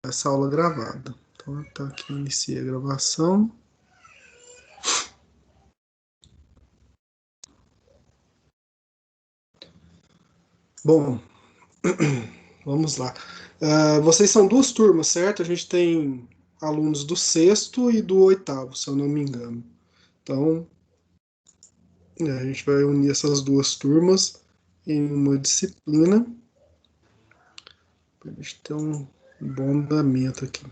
essa aula gravada. Então, tá aqui, iniciei a gravação. Bom, vamos lá. Vocês são duas turmas, certo? A gente tem alunos do sexto e do oitavo, se eu não me engano. Então, a gente vai unir essas duas turmas em uma disciplina para a gente ter um bom andamento aqui.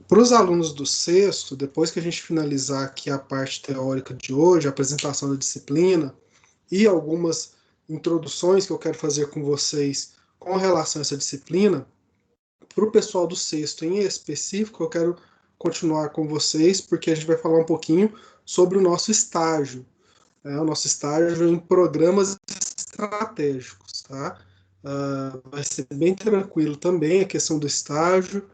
Para os alunos do sexto, depois que a gente finalizar aqui a parte teórica de hoje, a apresentação da disciplina e algumas introduções que eu quero fazer com vocês com relação a essa disciplina, para o pessoal do sexto em específico, eu quero continuar com vocês, porque a gente vai falar um pouquinho sobre o nosso estágio, o nosso estágio em programas estratégicos, tá? Vai ser bem tranquilo também a questão do estágio.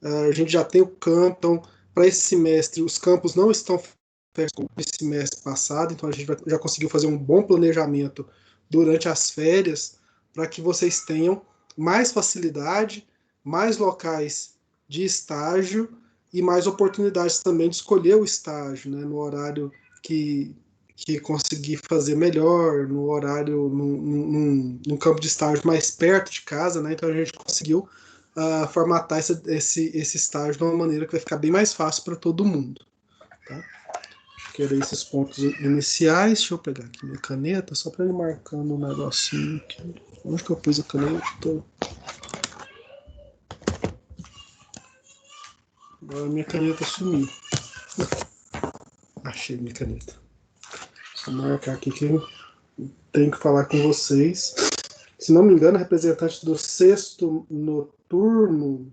A gente já tem o campo, então, para esse semestre, os campos não estão fechados como esse semestre passado, então a gente já conseguiu fazer um bom planejamento durante as férias, para que vocês tenham mais facilidade, mais locais de estágio e mais oportunidades também de escolher o estágio, né, no horário que conseguir fazer melhor, no horário, num campo de estágio mais perto de casa, né, então a gente conseguiu formatar esse estágio de uma maneira que vai ficar bem mais fácil para todo mundo. Tá? Acho que eram esses pontos iniciais. Deixa eu pegar aqui minha caneta, só para ir marcando um negocinho aqui. Onde que eu pus a caneta? Agora minha caneta sumiu. Achei minha caneta. Vou marcar aqui que eu tenho que falar com vocês. Se não me engano, representante do sexto noturno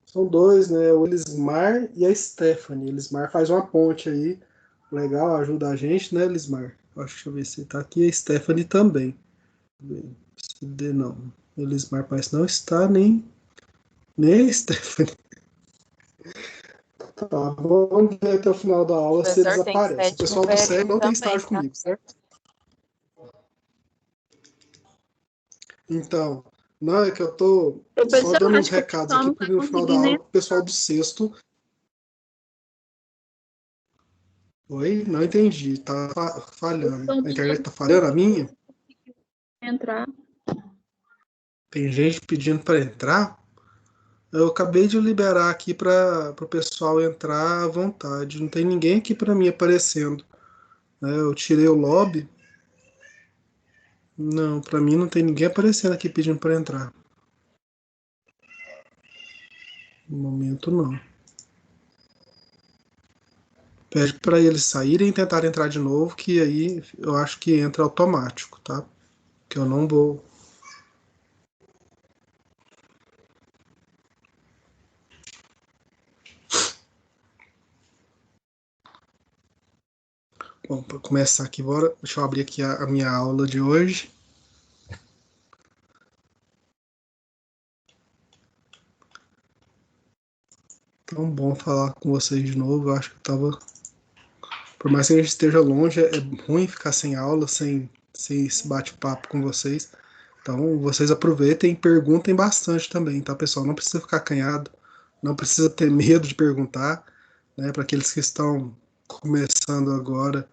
são dois, né? O Elismar e a Stephanie. Elismar faz uma ponte aí. Legal, ajuda a gente, né, Elismar? Deixa eu ver se tá aqui. A Stephanie também. CD não. Elismar parece não está, nem a Stephanie. Tá, vamos ver até o final da aula se eles aparecem. O pessoal do SEG não tem estágio comigo, certo? Então, não, é que eu tô só dando uns recados aqui, porque no final da aula o pessoal do sexto. Oi? Não entendi. Tá falhando. A internet tá falhando, a minha? Entrar. Tem gente pedindo para entrar? Eu acabei de liberar aqui para o pessoal entrar à vontade. Não tem ninguém aqui para mim aparecendo. Eu tirei o lobby. Não, para mim não tem ninguém aparecendo aqui pedindo para entrar. No momento não. Pede para eles saírem e tentar entrar de novo, que aí eu acho que entra automático, tá? Que eu não vou. Bom, para começar aqui, deixa eu abrir aqui a minha aula de hoje. Tão bom falar com vocês de novo. Eu acho que eu tava. Por mais que a gente esteja longe, é ruim ficar sem aula, sem esse bate-papo com vocês. Então, vocês aproveitem e perguntem bastante também, tá, pessoal? Não precisa ficar acanhado, não precisa ter medo de perguntar, né? Para aqueles que estão começando agora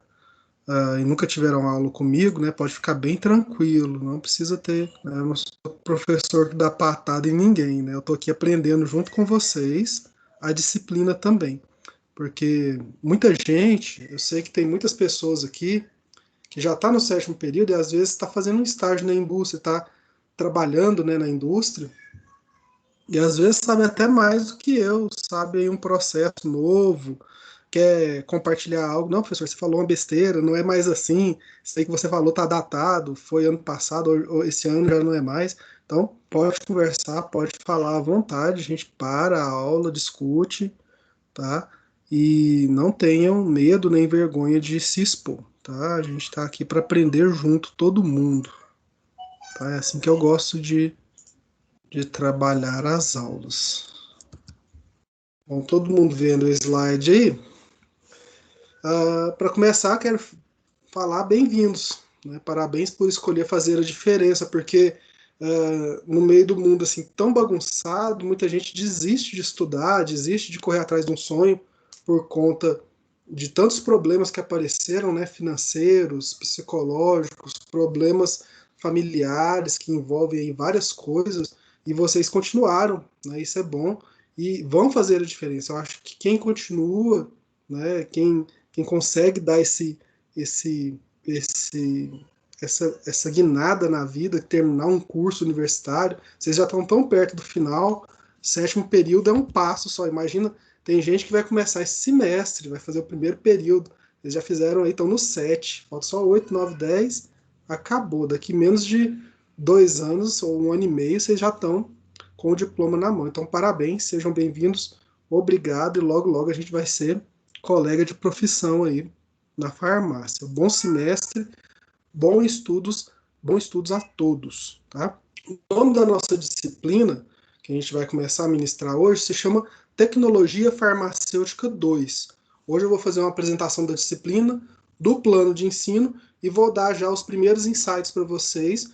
e nunca tiveram aula comigo, né? Pode ficar bem tranquilo, não precisa ter. Né, eu não sou professor que dá patada em ninguém, né? Eu estou aqui aprendendo junto com vocês a disciplina também. Porque muita gente, eu sei que tem muitas pessoas aqui que já está no sétimo período e às vezes está fazendo um estágio na indústria, está trabalhando, né, na indústria, e às vezes sabe até mais do que eu, sabe aí um processo novo, quer compartilhar algo. Não, professor, você falou uma besteira, não é mais assim, isso aí que você falou está datado, foi ano passado, ou esse ano já não é mais. Então, pode conversar, pode falar à vontade, a gente para a aula, discute, tá? E não tenham medo nem vergonha de se expor, tá? A gente está aqui para aprender junto, todo mundo, tá? É assim que eu gosto de trabalhar as aulas. Bom, todo mundo vendo o slide aí. Para começar, quero falar bem-vindos, né? Parabéns por escolher fazer a diferença, porque no meio do mundo assim tão bagunçado, muita gente desiste de estudar, desiste de correr atrás de um sonho por conta de tantos problemas que apareceram, né, financeiros, psicológicos, problemas familiares que envolvem aí várias coisas, e vocês continuaram, né, isso é bom, e vão fazer a diferença. Eu acho que quem continua, né, quem consegue dar esse, esse essa guinada na vida, terminar um curso universitário, vocês já estão tão perto do final, sétimo período é um passo só. Imagina, tem gente que vai começar esse semestre, vai fazer o primeiro período, eles já fizeram aí, estão no 7, falta só 8, 9, 10, acabou. Daqui menos de 2 anos ou um ano e meio, vocês já estão com o diploma na mão. Então, parabéns, sejam bem-vindos, obrigado, e logo, logo a gente vai ser colega de profissão aí na farmácia. Bom semestre, bons estudos a todos, tá? O nome da nossa disciplina, que a gente vai começar a ministrar hoje, se chama Tecnologia Farmacêutica 2. Hoje eu vou fazer uma apresentação da disciplina, do plano de ensino, e vou dar já os primeiros insights para vocês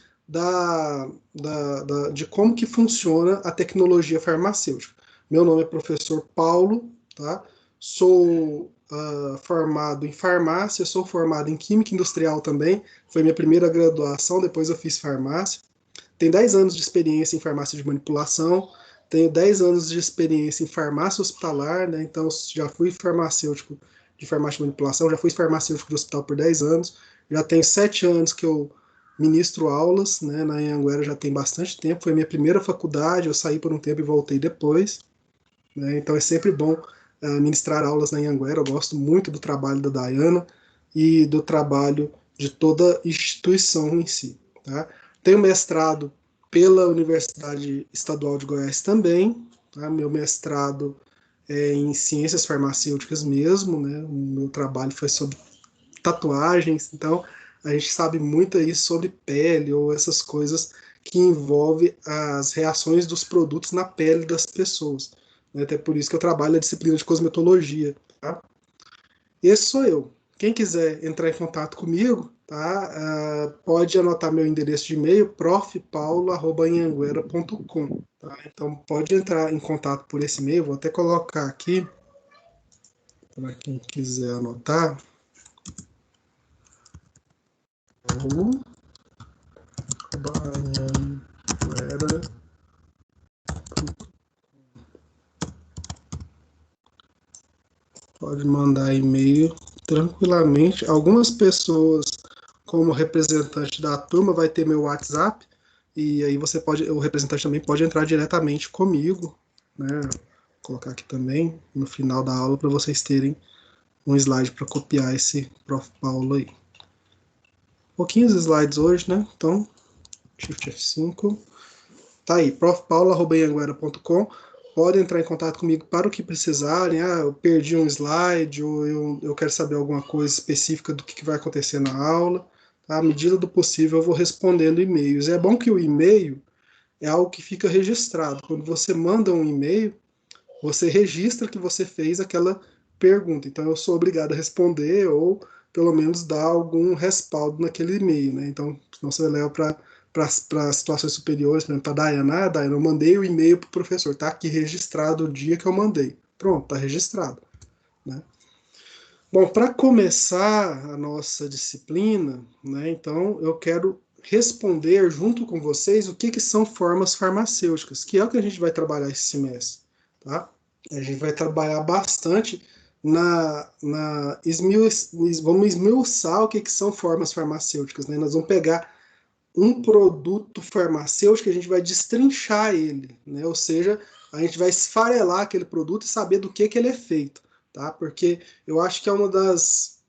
de como que funciona a tecnologia farmacêutica. Meu nome é professor Paulo, tá? Sou formado em farmácia, sou formado em química industrial também, foi minha primeira graduação, depois eu fiz farmácia. Tenho 10 anos de experiência em farmácia de manipulação, tenho 10 anos de experiência em farmácia hospitalar, né? Então já fui farmacêutico de farmácia de manipulação, já fui farmacêutico de hospital por 10 anos, já tenho 7 anos que eu ministro aulas, né? Na Anhanguera já tem bastante tempo, foi minha primeira faculdade, eu saí por um tempo e voltei depois, né? Então é sempre bom ministrar aulas na Anhanguera, eu gosto muito do trabalho da Dayana e do trabalho de toda a instituição em si, tá? Tenho mestrado pela Universidade Estadual de Goiás também, tá? Meu mestrado é em ciências farmacêuticas mesmo, né? O meu trabalho foi sobre tatuagens, então a gente sabe muito aí sobre pele ou essas coisas que envolvem as reações dos produtos na pele das pessoas, né? Até por isso que eu trabalho a disciplina de cosmetologia, tá? Esse sou eu. Quem quiser entrar em contato comigo, tá? Pode anotar meu endereço de e-mail, profpaulo@anhanguera.com, tá? Então pode entrar em contato por esse e-mail, vou até colocar aqui para quem quiser anotar. Paulo@anhanguera. Pode mandar e-mail tranquilamente. Algumas pessoas, como representante da turma, vai ter meu WhatsApp, e aí você pode, o representante também pode entrar diretamente comigo, né? Vou colocar aqui também no final da aula para vocês terem um slide para copiar esse Prof. Paulo aí. Pouquinhos slides hoje, né? Então, Shift F5. Tá aí, profpaulo@anhanguera.com. Pode entrar em contato comigo para o que precisarem. Eu perdi um slide, ou eu quero saber alguma coisa específica do que vai acontecer na aula. Tá? À medida do possível, eu vou respondendo e-mails. É bom que o e-mail é algo que fica registrado. Quando você manda um e-mail, você registra que você fez aquela pergunta. Então, eu sou obrigado a responder ou, pelo menos, dar algum respaldo naquele e-mail, né? Então, senão você leva para situações superiores, por exemplo, para a Dayana. Dayana, eu mandei o e-mail para o professor, tá aqui registrado o dia que eu mandei. Pronto, está registrado, né? Bom, para começar a nossa disciplina, né, então eu quero responder junto com vocês o que são formas farmacêuticas, que é o que a gente vai trabalhar esse semestre, tá? A gente vai trabalhar bastante vamos esmiuçar o que são formas farmacêuticas, né? Nós vamos pegar um produto farmacêutico, a gente vai destrinchar ele, né? Ou seja, a gente vai esfarelar aquele produto e saber do que ele é feito, tá? Porque eu acho que é uma das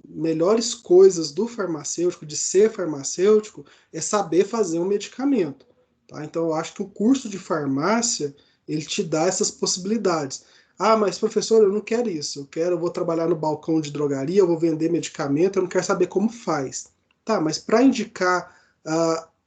melhores coisas do farmacêutico, de ser farmacêutico, é saber fazer um medicamento, tá? Então eu acho que o curso de farmácia, ele te dá essas possibilidades. Ah, mas professor, eu não quero isso. Eu vou trabalhar no balcão de drogaria, eu vou vender medicamento, eu não quero saber como faz. Tá, mas para indicar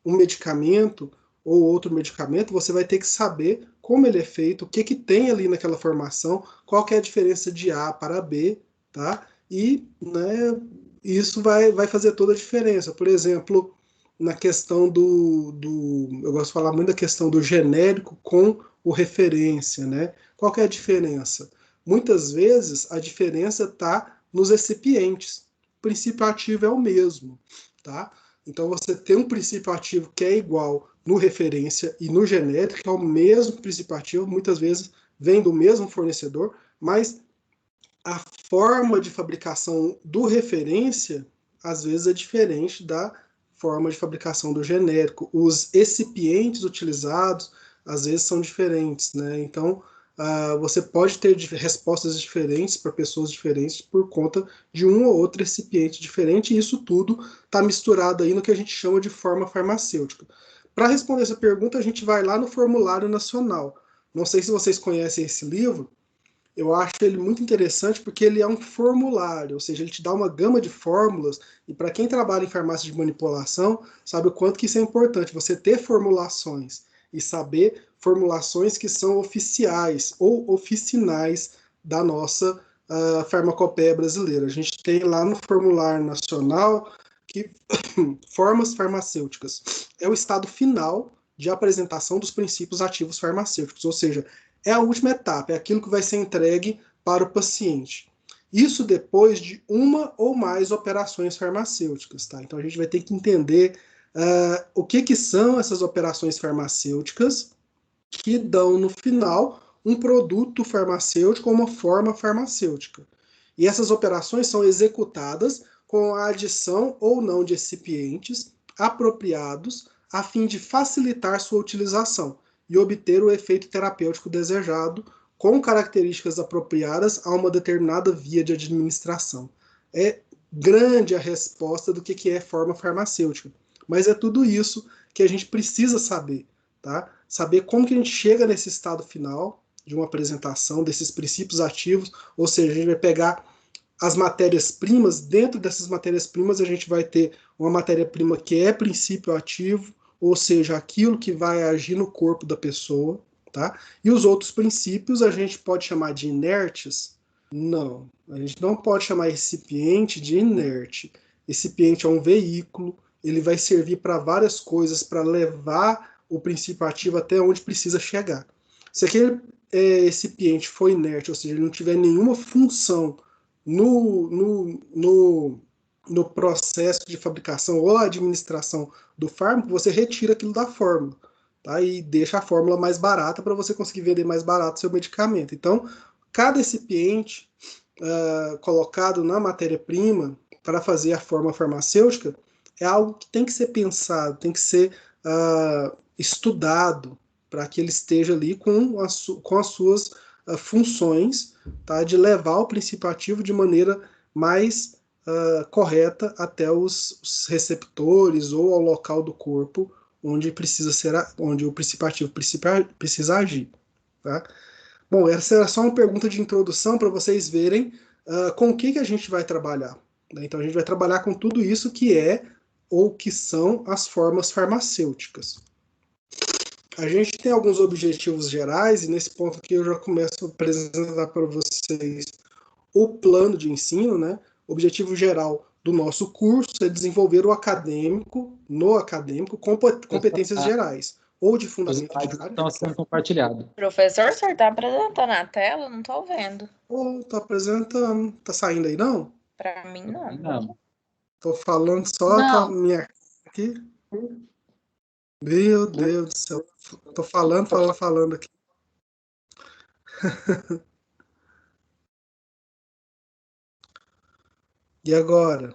um medicamento ou outro medicamento, você vai ter que saber como ele é feito, o que tem ali naquela formação, qual que é a diferença de A para B, tá? E, né, isso vai fazer toda a diferença. Por exemplo, na questão eu gosto de falar muito da questão do genérico com o referência, né? Qual que é a diferença? Muitas vezes a diferença está nos recipientes. O princípio ativo é o mesmo, tá? Então você tem um princípio ativo que é igual no referência e no genérico, que é o mesmo princípio ativo, muitas vezes vem do mesmo fornecedor, mas a forma de fabricação do referência às vezes é diferente da forma de fabricação do genérico. Os recipientes utilizados às vezes são diferentes, né? Então você pode ter respostas diferentes para pessoas diferentes por conta de um ou outro recipiente diferente, e isso tudo está misturado aí no que a gente chama de forma farmacêutica. Para responder essa pergunta, a gente vai lá no Formulário Nacional. Não sei se vocês conhecem esse livro. Eu acho ele muito interessante porque ele é um formulário, ou seja, ele te dá uma gama de fórmulas, e para quem trabalha em farmácia de manipulação, sabe o quanto que isso é importante, você ter formulações e saber formulações que são oficiais ou oficinais da nossa farmacopeia brasileira. A gente tem lá no formulário nacional que formas farmacêuticas é o estado final de apresentação dos princípios ativos farmacêuticos, ou seja, é a última etapa, é aquilo que vai ser entregue para o paciente. Isso depois de uma ou mais operações farmacêuticas, tá? Então a gente vai ter que entender o que são essas operações farmacêuticas que dão no final um produto farmacêutico ou uma forma farmacêutica. E essas operações são executadas com a adição ou não de recipientes apropriados a fim de facilitar sua utilização e obter o efeito terapêutico desejado com características apropriadas a uma determinada via de administração. É grande a resposta do que é forma farmacêutica, mas é tudo isso que a gente precisa saber, tá? Saber como que a gente chega nesse estado final de uma apresentação desses princípios ativos, ou seja, a gente vai pegar as matérias-primas, dentro dessas matérias-primas a gente vai ter uma matéria-prima que é princípio ativo, ou seja, aquilo que vai agir no corpo da pessoa, tá? E os outros princípios a gente pode chamar de inertes? Não, a gente não pode chamar recipiente de inerte. Recipiente é um veículo, ele vai servir para várias coisas, para levar o princípio ativo até onde precisa chegar. Se aquele recipiente for inerte, ou seja, ele não tiver nenhuma função no processo de fabricação ou administração do fármaco, você retira aquilo da fórmula, tá? E deixa a fórmula mais barata para você conseguir vender mais barato o seu medicamento. Então, cada recipiente colocado na matéria-prima para fazer a forma farmacêutica é algo que tem que ser pensado, tem que ser estudado para que ele esteja ali com as suas funções, tá, de levar o princípio ativo de maneira mais correta até os receptores ou ao local do corpo onde onde o princípio ativo precisa agir. Tá? Bom, essa era só uma pergunta de introdução para vocês verem com o que a gente vai trabalhar. Né? Então a gente vai trabalhar com tudo isso que é ou que são as formas farmacêuticas. A gente tem alguns objetivos gerais, e nesse ponto aqui eu já começo a apresentar para vocês o plano de ensino, né? O objetivo geral do nosso curso é desenvolver no acadêmico, competências gerais, ou de fundamento de área. Estão sendo compartilhados. Professor, o senhor está apresentando a tela? Não estou vendo. Ou tá apresentando, tá saindo aí não? Para mim, não. Não. Tô falando só com a minha aqui. Meu Deus do céu. Tô falando aqui. E agora?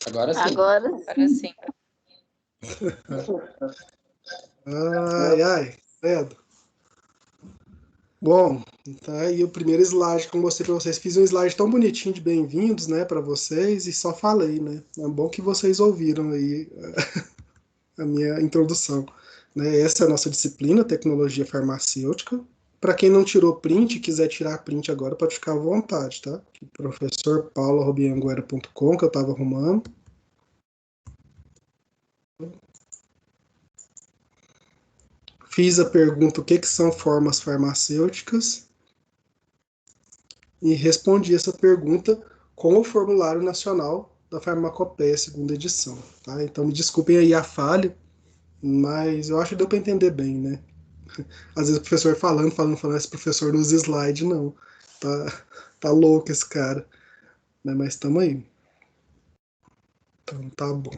Agora sim. Agora sim. Ai, credo. Bom, tá aí o primeiro slide que eu mostrei para vocês. Fiz um slide tão bonitinho de bem-vindos, né, para vocês, e só falei, né? É bom que vocês ouviram aí a minha introdução. Né? Essa é a nossa disciplina, tecnologia farmacêutica. Para quem não tirou print e quiser tirar print agora, pode ficar à vontade, tá? professorpaulo@anguera.com, que eu estava arrumando. Fiz a pergunta o que são formas farmacêuticas e respondi essa pergunta com o formulário nacional da Farmacopeia, segunda edição. Tá? Então me desculpem aí a falha, mas eu acho que deu para entender bem, né? Às vezes o professor falando, esse professor não usa slide, não. Tá louco esse cara. Né? Mas estamos aí. Então tá bom.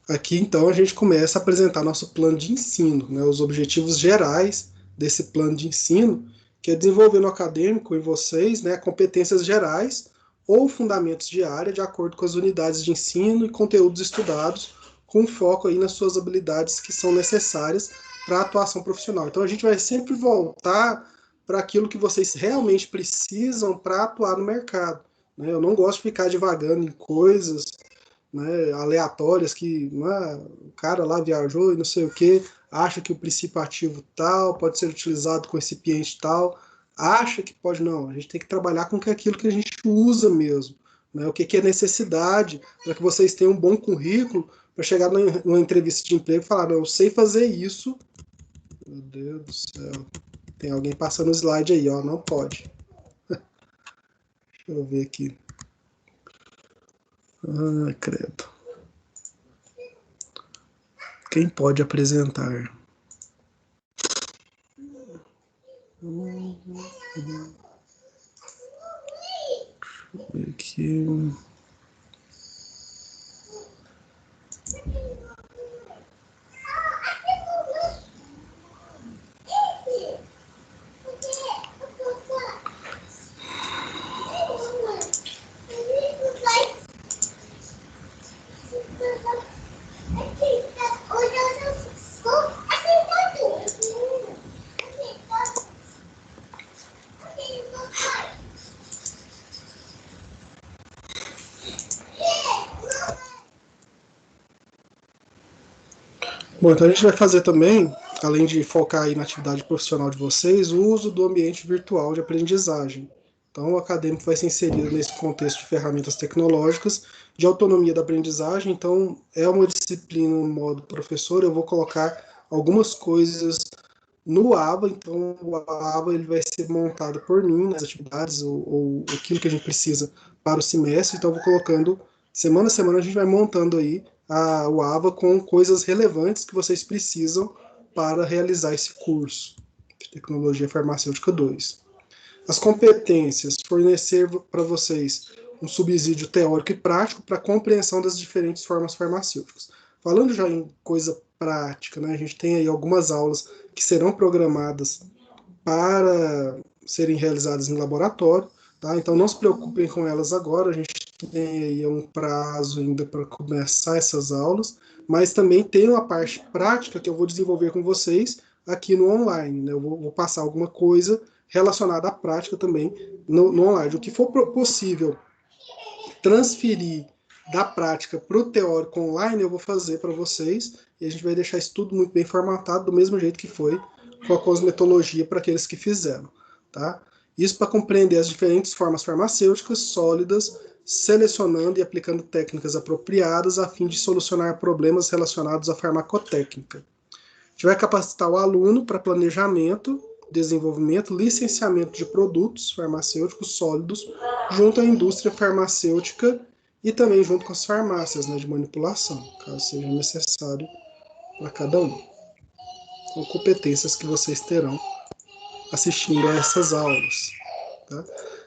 Aqui então a gente começa a apresentar nosso plano de ensino, né? Os objetivos gerais desse plano de ensino, que é desenvolver no acadêmico em vocês, né, competências gerais ou fundamentos de área de acordo com as unidades de ensino e conteúdos estudados, com foco aí nas suas habilidades que são necessárias para a atuação profissional. Então a gente vai sempre voltar para aquilo que vocês realmente precisam para atuar no mercado. Né? Eu não gosto de ficar divagando em coisas, né, aleatórias que o cara lá viajou e não sei o que, acha que o princípio ativo tal pode ser utilizado com recipiente tal, acha que pode, não. A gente tem que trabalhar com aquilo que a gente usa mesmo. Né, o que é necessidade para que vocês tenham um bom currículo para chegar numa entrevista de emprego e falar, não, eu sei fazer isso. Meu Deus do céu. Tem alguém passando o slide aí, ó, não pode. Deixa eu ver aqui. Ah, credo. Quem pode apresentar? Aqui. Bom, então a gente vai fazer também, além de focar aí na atividade profissional de vocês, o uso do ambiente virtual de aprendizagem. Então, o acadêmico vai ser inserido nesse contexto de ferramentas tecnológicas de autonomia da aprendizagem. Então, é uma disciplina no modo professor. Eu vou colocar algumas coisas no ABA. Então, o ABA ele vai ser montado por mim nas atividades ou aquilo que a gente precisa para o semestre. Então, eu vou colocando semana a semana, a gente vai montando aí o AVA com coisas relevantes que vocês precisam para realizar esse curso de Tecnologia Farmacêutica 2. As competências, fornecer para vocês um subsídio teórico e prático para a compreensão das diferentes formas farmacêuticas. Falando já em coisa prática, né, a gente tem aí algumas aulas que serão programadas para serem realizadas em laboratório, tá? Então não se preocupem com elas agora, a gente tem aí um prazo ainda para começar essas aulas, mas também tem uma parte prática que eu vou desenvolver com vocês aqui no online, né? Eu vou passar alguma coisa relacionada à prática também no online. O que for possível transferir da prática para o teórico online, eu vou fazer para vocês, e a gente vai deixar isso tudo muito bem formatado, do mesmo jeito que foi com a cosmetologia para aqueles que fizeram. Tá? Isso para compreender as diferentes formas farmacêuticas sólidas, selecionando e aplicando técnicas apropriadas a fim de solucionar problemas relacionados à farmacotécnica. A gente vai capacitar o aluno para planejamento, desenvolvimento, licenciamento de produtos farmacêuticos sólidos junto à indústria farmacêutica e também junto com as farmácias, né, de manipulação, caso seja necessário para cada um. São competências que vocês terão assistindo a essas aulas. Tá?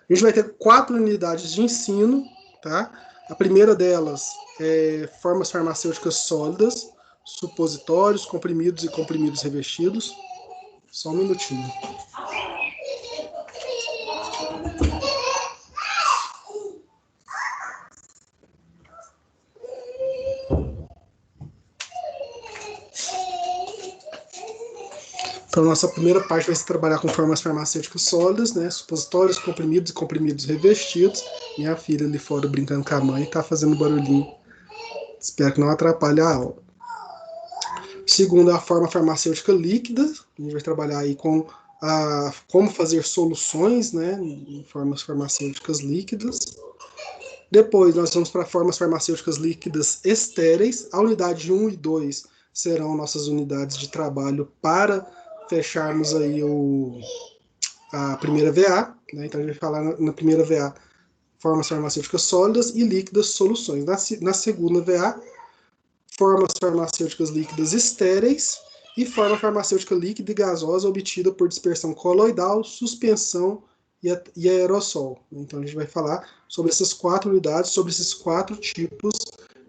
A gente vai ter 4 unidades de ensino. Tá? A primeira delas é formas farmacêuticas sólidas, supositórios, comprimidos e comprimidos revestidos. Só um minutinho. Então, nossa primeira parte vai ser trabalhar com formas farmacêuticas sólidas, né? Supositórios, comprimidos e comprimidos revestidos. Minha filha ali fora brincando com a mãe está fazendo barulhinho. Espero que não atrapalhe a aula. Segundo, a forma farmacêutica líquida. A gente vai trabalhar aí com como fazer soluções, né, em formas farmacêuticas líquidas. Depois, nós vamos para formas farmacêuticas líquidas estéreis. A unidade 1 e 2 serão nossas unidades de trabalho para fecharmos aí a primeira VA. Né? Então, a gente vai falar na primeira VA formas farmacêuticas sólidas e líquidas soluções. Na segunda VA, formas farmacêuticas líquidas estéreis e forma farmacêutica líquida e gasosa obtida por dispersão coloidal, suspensão e aerossol. Então a gente vai falar sobre essas 4 unidades, sobre esses 4 tipos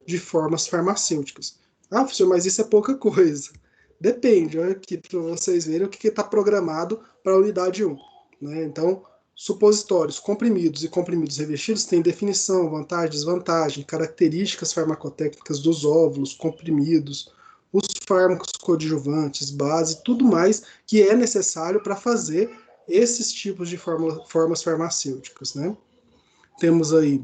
de formas farmacêuticas. Ah, professor, mas isso é pouca coisa. Depende, olha aqui para vocês verem o que está programado para a unidade 1. Né? Então, supositórios, comprimidos e comprimidos revestidos têm definição, vantagem, desvantagem, características farmacotécnicas dos óvulos, comprimidos, os fármacos coadjuvantes, base, tudo mais que é necessário para fazer esses tipos de formas farmacêuticas. Né? Temos aí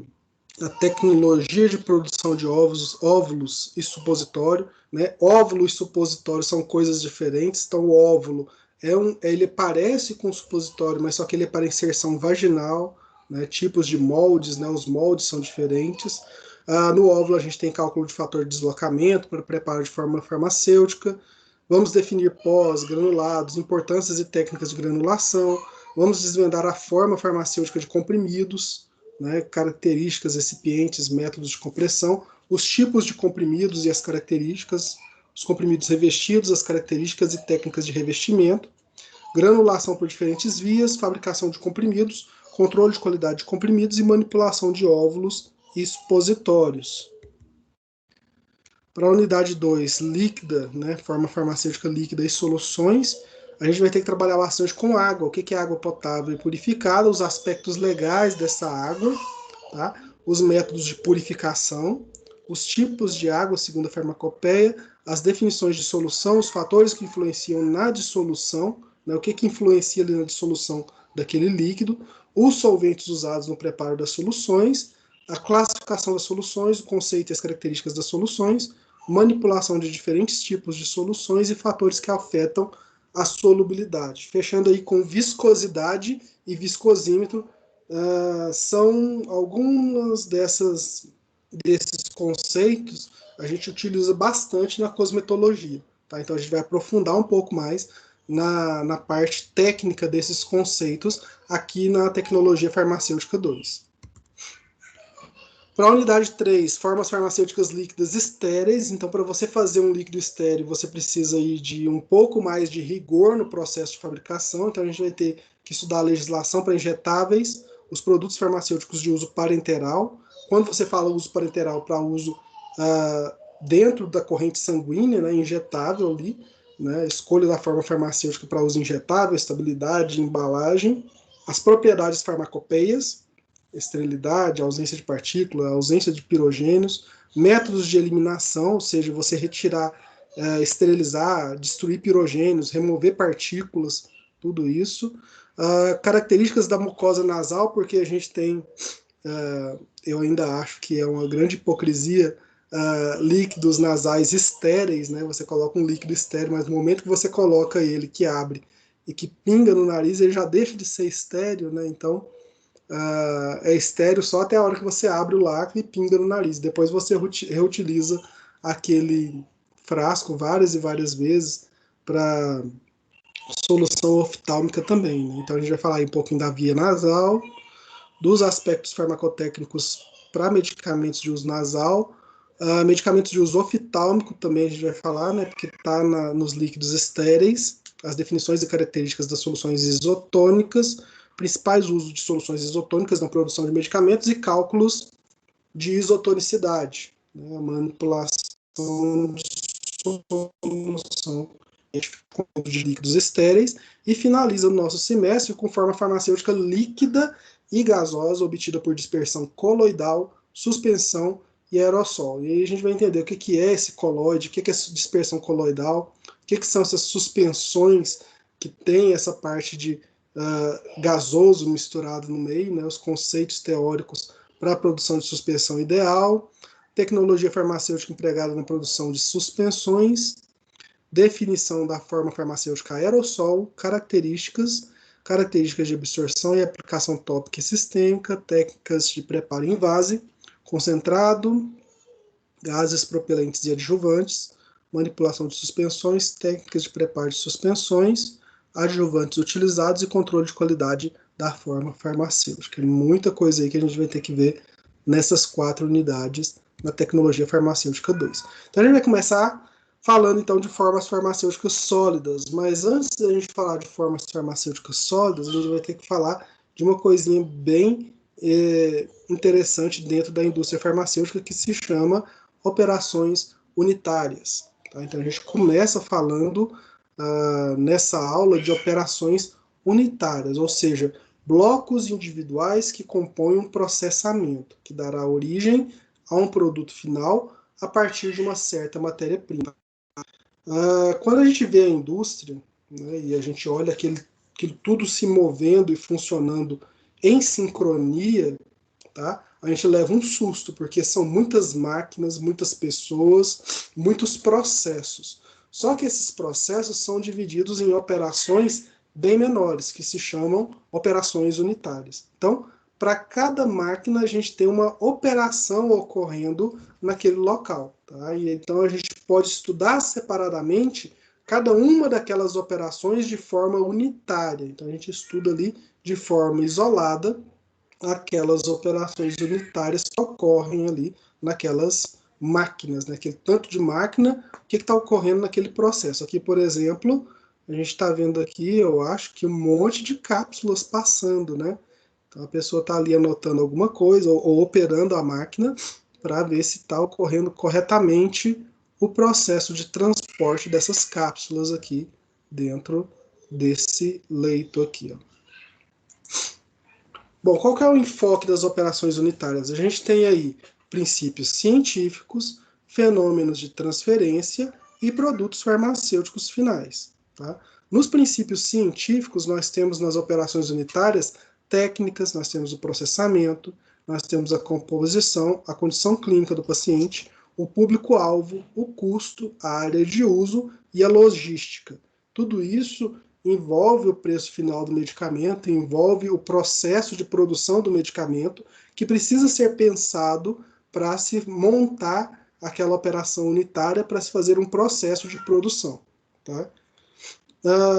a tecnologia de produção de óvulos e supositório. Né? Óvulo e supositório são coisas diferentes, então o óvulo ele parece com o supositório, mas só que ele é para inserção vaginal, né? Tipos de moldes, né? Os moldes são diferentes. No óvulo a gente tem cálculo de fator de deslocamento para preparo de forma farmacêutica. Vamos definir pós, granulados, importâncias e técnicas de granulação. Vamos desvendar a forma farmacêutica de comprimidos, né? Características, recipientes, métodos de compressão, os tipos de comprimidos e as características, os comprimidos revestidos, as características e técnicas de revestimento, granulação por diferentes vias, fabricação de comprimidos, controle de qualidade de comprimidos e manipulação de óvulos e supositórios. Para a unidade 2, líquida, né, forma farmacêutica líquida e soluções, a gente vai ter que trabalhar bastante com água. O que é água potável e purificada, os aspectos legais dessa água, tá? Os métodos de purificação, os tipos de água segundo a farmacopeia, as definições de solução, os fatores que influenciam na dissolução, né, o que influencia ali na dissolução daquele líquido, os solventes usados no preparo das soluções, a classificação das soluções, o conceito e as características das soluções, manipulação de diferentes tipos de soluções e fatores que afetam a solubilidade. Fechando aí com viscosidade e viscosímetro, são algumas desses conceitos a gente utiliza bastante na cosmetologia. Tá? Então a gente vai aprofundar um pouco mais na parte técnica desses conceitos aqui na tecnologia farmacêutica 2. Para a unidade 3, formas farmacêuticas líquidas estéreis. Então, para você fazer um líquido estéril, você precisa aí de um pouco mais de rigor no processo de fabricação. Então, a gente vai ter que estudar a legislação para injetáveis, os produtos farmacêuticos de uso parenteral. Quando você fala uso parenteral para uso dentro da corrente sanguínea, né, injetável ali, né, escolha da forma farmacêutica para uso injetável, estabilidade, embalagem, as propriedades farmacopeias, esterilidade, ausência de partícula, ausência de pirogênios, métodos de eliminação, ou seja, você retirar, esterilizar, destruir pirogênios, remover partículas, tudo isso. Características da mucosa nasal, porque a gente tem, eu ainda acho que é uma grande hipocrisia, líquidos nasais estéreis, né? Você coloca um líquido estéril, mas no momento que você coloca ele, que abre e que pinga no nariz, ele já deixa de ser estéril, né? Então, é estéril só até a hora que você abre o lacre e pinga no nariz. Depois você reutiliza aquele frasco várias e várias vezes para solução oftálmica também. Né? Então a gente vai falar aí um pouquinho da via nasal, dos aspectos farmacotécnicos para medicamentos de uso nasal, medicamentos de uso oftálmico também a gente vai falar, né? Porque está nos líquidos estéreis, as definições e características das soluções isotônicas, principais usos de soluções isotônicas na produção de medicamentos e cálculos de isotonicidade, né, a manipulação de solução de líquidos estéreis, e finaliza o nosso semestre com forma farmacêutica líquida e gasosa obtida por dispersão coloidal, suspensão e aerossol. E aí a gente vai entender o que é esse coloide, o que é essa dispersão coloidal, o que são essas suspensões que tem essa parte de gasoso misturado no meio, né, os conceitos teóricos para a produção de suspensão ideal, tecnologia farmacêutica empregada na produção de suspensões, definição da forma farmacêutica aerossol, características de absorção e aplicação tópica e sistêmica, técnicas de preparo em vase, concentrado, gases propelentes e adjuvantes, manipulação de suspensões, técnicas de preparo de suspensões, adjuvantes utilizados e controle de qualidade da forma farmacêutica. Tem muita coisa aí que a gente vai ter que ver nessas 4 unidades na tecnologia farmacêutica 2. Então a gente vai começar falando então de formas farmacêuticas sólidas, mas antes da gente falar de formas farmacêuticas sólidas, a gente vai ter que falar de uma coisinha bem interessante dentro da indústria farmacêutica que se chama operações unitárias. Tá? Então a gente começa falando nessa aula de operações unitárias, ou seja, blocos individuais que compõem um processamento, que dará origem a um produto final a partir de uma certa matéria-prima. Quando a gente vê a indústria, né, e a gente olha aquilo tudo se movendo e funcionando em sincronia, tá? A gente leva um susto, porque são muitas máquinas, muitas pessoas, muitos processos. Só que esses processos são divididos em operações bem menores, que se chamam operações unitárias. Então, para cada máquina, a gente tem uma operação ocorrendo naquele local. Tá? E então, a gente pode estudar separadamente cada uma daquelas operações de forma unitária. Então, a gente estuda ali de forma isolada aquelas operações unitárias que ocorrem ali naquelas máquinas, né? Aquele tanto de máquina, o que está ocorrendo naquele processo. Aqui, por exemplo, a gente está vendo aqui, eu acho que um monte de cápsulas passando, né? Então a pessoa está ali anotando alguma coisa ou operando a máquina para ver se está ocorrendo corretamente o processo de transporte dessas cápsulas aqui dentro desse leito aqui, ó. Bom, qual que é o enfoque das operações unitárias? A gente tem aí princípios científicos, fenômenos de transferência e produtos farmacêuticos finais. Tá? Nos princípios científicos, nós temos nas operações unitárias técnicas, nós temos o processamento, nós temos a composição, a condição clínica do paciente, o público-alvo, o custo, a área de uso e a logística. Tudo isso envolve o preço final do medicamento, envolve o processo de produção do medicamento, que precisa ser pensado para se montar aquela operação unitária, para se fazer um processo de produção. Tá?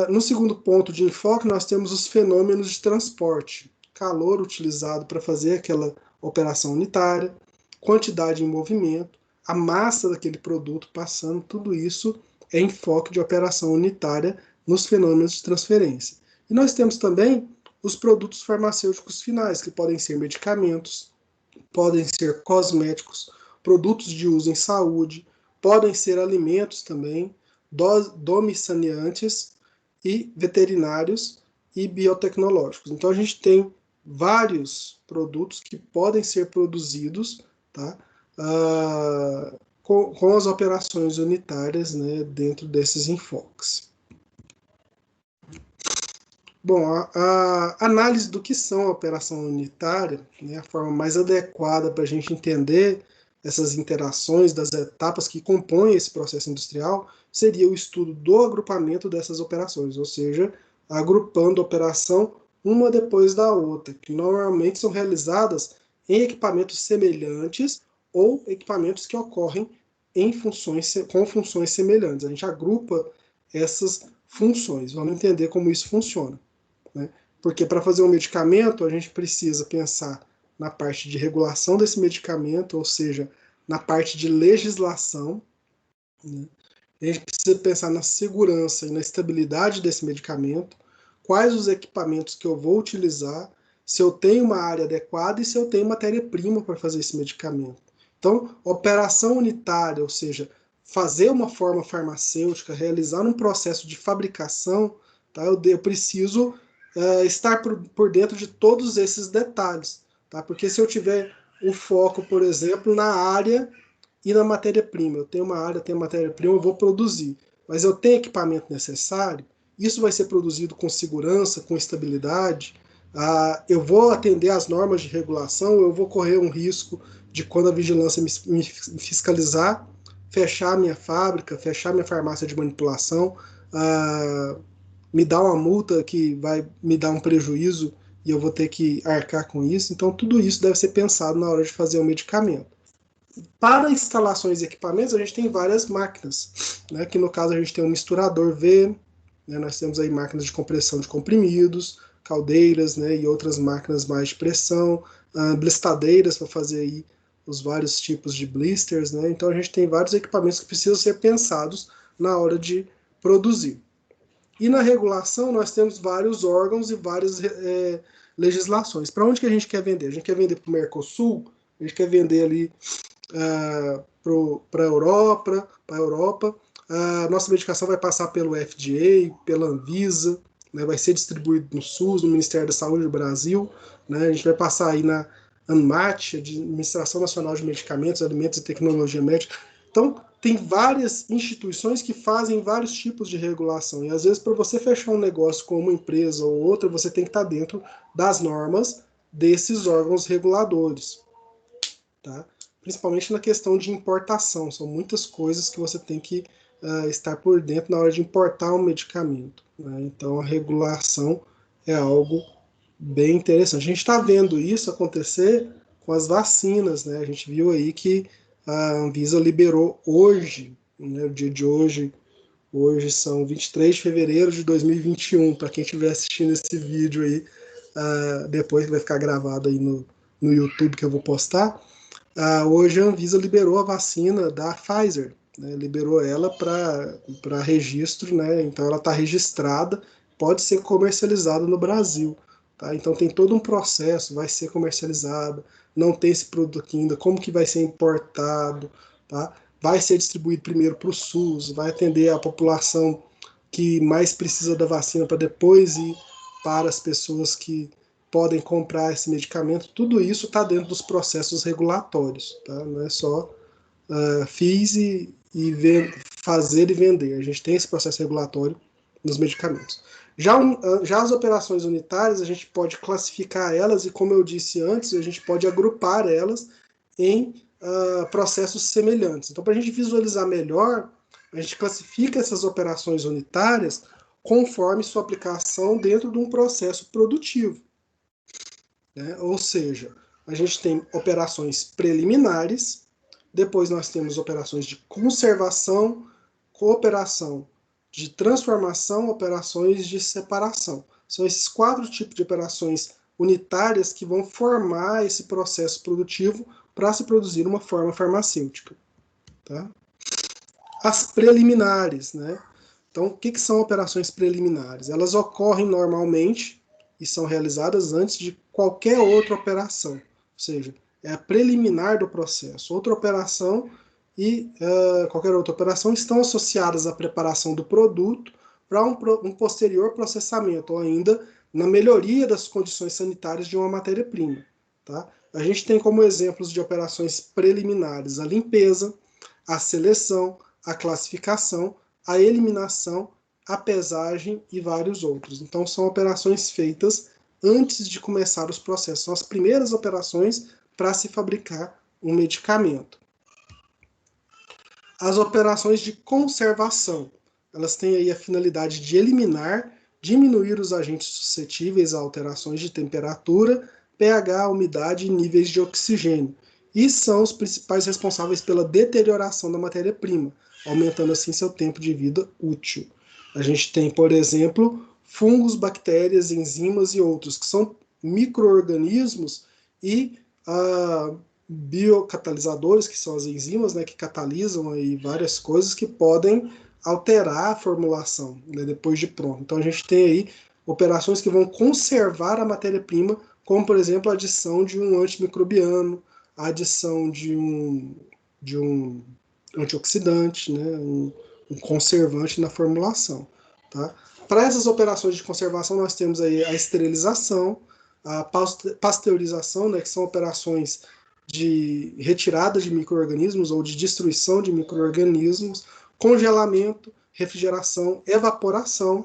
No segundo ponto de enfoque, nós temos os fenômenos de transporte. Calor utilizado para fazer aquela operação unitária, quantidade em movimento, a massa daquele produto passando, tudo isso é enfoque de operação unitária nos fenômenos de transferência. E nós temos também os produtos farmacêuticos finais, que podem ser medicamentos, podem ser cosméticos, produtos de uso em saúde, podem ser alimentos também, domiciliantes e veterinários e biotecnológicos. Então a gente tem vários produtos que podem ser produzidos, tá? Com as operações unitárias, né, dentro desses enfoques. Bom, a análise do que são a operação unitária, né, a forma mais adequada para a gente entender essas interações das etapas que compõem esse processo industrial, seria o estudo do agrupamento dessas operações, ou seja, agrupando a operação uma depois da outra, que normalmente são realizadas em equipamentos semelhantes ou equipamentos que ocorrem com funções semelhantes. A gente agrupa essas funções. Vamos entender como isso funciona. Né? Porque para fazer um medicamento, a gente precisa pensar na parte de regulação desse medicamento, ou seja, na parte de legislação. Né? A gente precisa pensar na segurança e na estabilidade desse medicamento, quais os equipamentos que eu vou utilizar, se eu tenho uma área adequada e se eu tenho matéria-prima para fazer esse medicamento. Então, operação unitária, ou seja, fazer uma forma farmacêutica, realizar um processo de fabricação, tá? Eu preciso estar por dentro de todos esses detalhes. Tá? Porque se eu tiver o foco, por exemplo, na área e na matéria-prima, eu tenho uma área, tenho matéria-prima, eu vou produzir, mas eu tenho equipamento necessário, isso vai ser produzido com segurança, com estabilidade, eu vou atender às normas de regulação, eu vou correr um risco de, quando a vigilância me fiscalizar, fechar minha fábrica, fechar minha farmácia de manipulação, me dar uma multa que vai me dar um prejuízo e eu vou ter que arcar com isso. Então, tudo isso deve ser pensado na hora de fazer o medicamento. Para instalações e equipamentos, a gente tem várias máquinas, né? Que no caso a gente tem um misturador V, né? Nós temos aí máquinas de compressão de comprimidos, caldeiras, né, e outras máquinas mais de pressão, blistadeiras para fazer aí os vários tipos de blisters, né? Então a gente tem vários equipamentos que precisam ser pensados na hora de produzir. E na regulação nós temos vários órgãos e várias legislações. Para onde que a gente quer vender? A gente quer vender para o Mercosul, a gente quer vender ali para a Europa. Nossa medicação vai passar pelo FDA, pela Anvisa, né, vai ser distribuído no SUS, no Ministério da Saúde do Brasil, né, a gente vai passar aí na ANMAT, Administração Nacional de Medicamentos, Alimentos e Tecnologia Médica. Então, tem várias instituições que fazem vários tipos de regulação, e às vezes para você fechar um negócio com uma empresa ou outra, você tem que estar dentro das normas desses órgãos reguladores, tá? Principalmente na questão de importação, são muitas coisas que você tem que estar por dentro na hora de importar um medicamento, né? Então a regulação é algo bem interessante. A gente está vendo isso acontecer com as vacinas, né? A gente viu aí que a Anvisa liberou hoje, né, o dia de hoje são 23 de fevereiro de 2021, para quem estiver assistindo esse vídeo aí, depois que vai ficar gravado aí no YouTube que eu vou postar, hoje a Anvisa liberou a vacina da Pfizer, né, liberou ela para registro, né, então ela está registrada, pode ser comercializada no Brasil. Tá? Então tem todo um processo, vai ser comercializado, não tem esse produto aqui ainda, como que vai ser importado, tá? Vai ser distribuído primeiro para o SUS, vai atender a população que mais precisa da vacina para depois ir para as pessoas que podem comprar esse medicamento. Tudo isso está dentro dos processos regulatórios, tá? Não é só fiz e fazer e vender. A gente tem esse processo regulatório nos medicamentos. Já as operações unitárias, a gente pode classificar elas e, como eu disse antes, a gente pode agrupar elas em processos semelhantes. Então, para a gente visualizar melhor, a gente classifica essas operações unitárias conforme sua aplicação dentro de um processo produtivo, né? Ou seja, a gente tem operações preliminares, depois nós temos operações de conservação, cooperação, de transformação, operações de separação. São esses 4 tipos de operações unitárias que vão formar esse processo produtivo para se produzir uma forma farmacêutica. Tá? As preliminares, né? Então, o que são operações preliminares? Elas ocorrem normalmente e são realizadas antes de qualquer outra operação. Ou seja, é a preliminar do processo. Outra operação e qualquer outra operação estão associadas à preparação do produto para um posterior processamento, ou ainda na melhoria das condições sanitárias de uma matéria-prima. Tá? A gente tem como exemplos de operações preliminares a limpeza, a seleção, a classificação, a eliminação, a pesagem e vários outros. Então são operações feitas antes de começar os processos. São as primeiras operações para se fabricar um medicamento. As operações de conservação, elas têm aí a finalidade de eliminar, diminuir os agentes suscetíveis a alterações de temperatura, pH, umidade e níveis de oxigênio, e são os principais responsáveis pela deterioração da matéria-prima, aumentando assim seu tempo de vida útil. A gente tem, por exemplo, fungos, bactérias, enzimas e outros, que são micro-organismos e biocatalisadores, que são as enzimas, né, que catalisam aí várias coisas que podem alterar a formulação, né, depois de pronto. Então a gente tem aí operações que vão conservar a matéria-prima, como por exemplo a adição de um antimicrobiano, a adição de um antioxidante, né, um conservante na formulação. Tá? Para essas operações de conservação nós temos aí a esterilização, a pasteurização, né, que são operações de retirada de micro-organismos ou de destruição de micro-organismos, congelamento, refrigeração, evaporação,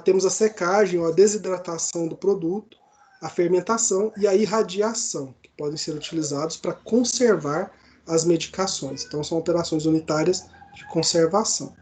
temos a secagem ou a desidratação do produto, a fermentação e a irradiação, que podem ser utilizados para conservar as medicações. Então são operações unitárias de conservação.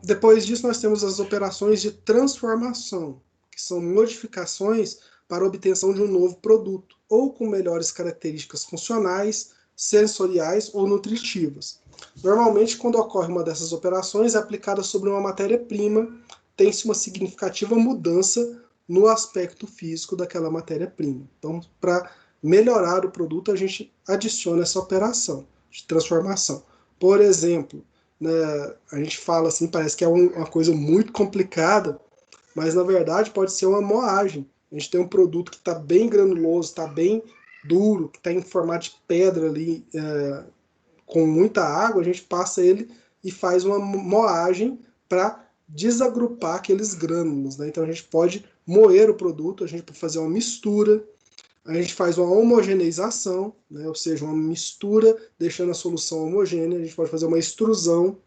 Depois disso nós temos as operações de transformação, que são modificações para a obtenção de um novo produto, ou com melhores características funcionais, sensoriais ou nutritivas. Normalmente, quando ocorre uma dessas operações, é aplicada sobre uma matéria-prima tem-se uma significativa mudança no aspecto físico daquela matéria-prima. Então, para melhorar o produto, a gente adiciona essa operação de transformação. Por exemplo, né, a gente fala assim, parece que é uma coisa muito complicada, mas na verdade pode ser uma moagem. A gente tem um produto que está bem granuloso, está bem duro, que está em formato de pedra ali, com muita água, a gente passa ele e faz uma moagem para desagrupar aqueles grânulos, né? Então a gente pode moer o produto, a gente pode fazer uma mistura, a gente faz uma homogeneização, né? Ou seja, uma mistura deixando a solução homogênea, a gente pode fazer uma extrusão,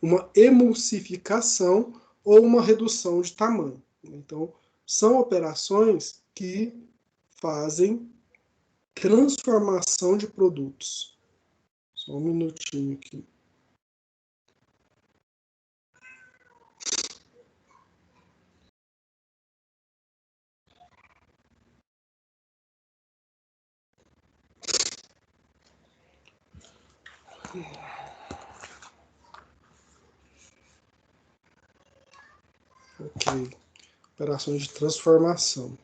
uma emulsificação ou uma redução de tamanho. Então, são operações que fazem transformação de produtos. Só um minutinho aqui. Ok. Operações de transformação.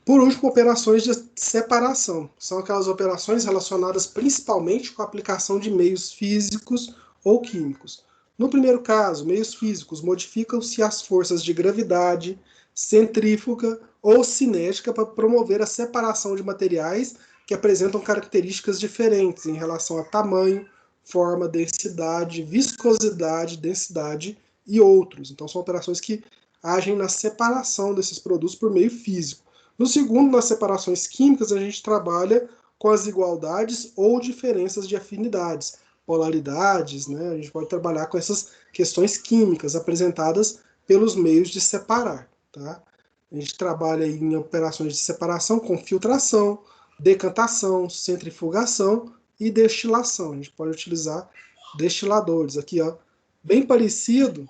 Por último, operações de separação. São aquelas operações relacionadas principalmente com a aplicação de meios físicos ou químicos. No primeiro caso, meios físicos, modificam-se as forças de gravidade, centrífuga ou cinética para promover a separação de materiais que apresentam características diferentes em relação a tamanho, forma, densidade, viscosidade, densidade e outros. Então, são operações que agem na separação desses produtos por meio físico. No segundo, nas separações químicas, a gente trabalha com as igualdades ou diferenças de afinidades, polaridades, né? A gente pode trabalhar com essas questões químicas apresentadas pelos meios de separar, tá? A gente trabalha em operações de separação com filtração, decantação, centrifugação e destilação. A gente pode utilizar destiladores aqui, ó, bem parecido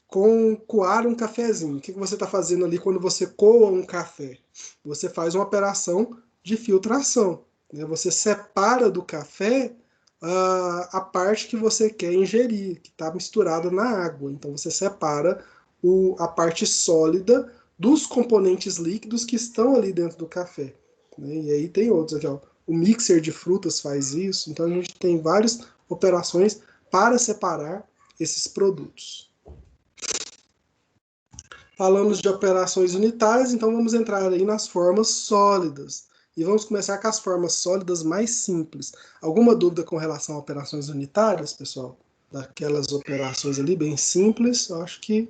com coar um cafezinho. O que você está fazendo ali quando você coa um café? Você faz uma operação de filtração, né? Você separa do café a parte que você quer ingerir, que está misturada na água. Então você separa a parte sólida dos componentes líquidos que estão ali dentro do café, né? E aí tem outros aqui, ó. O mixer de frutas faz isso. Então a gente tem várias operações para separar esses produtos. Falamos de operações unitárias, então vamos entrar aí nas formas sólidas. E vamos começar com as formas sólidas mais simples. Alguma dúvida com relação a operações unitárias, pessoal? Daquelas operações ali bem simples, eu acho que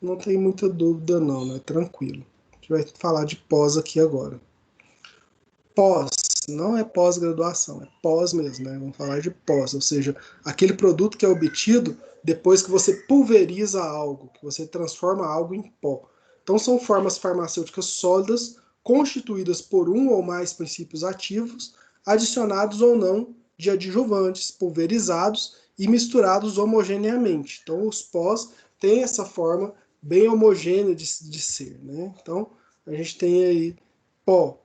não tem muita dúvida não, né? Tranquilo. A gente vai falar de pós aqui agora. Pós, não é pós-graduação, é pós mesmo, né? Vamos falar de pós, ou seja, aquele produto que é obtido depois que você pulveriza algo, que você transforma algo em pó. Então são formas farmacêuticas sólidas constituídas por um ou mais princípios ativos, adicionados ou não de adjuvantes, pulverizados e misturados homogeneamente. Então os pós têm essa forma bem homogênea de ser, né? Então a gente tem aí pó,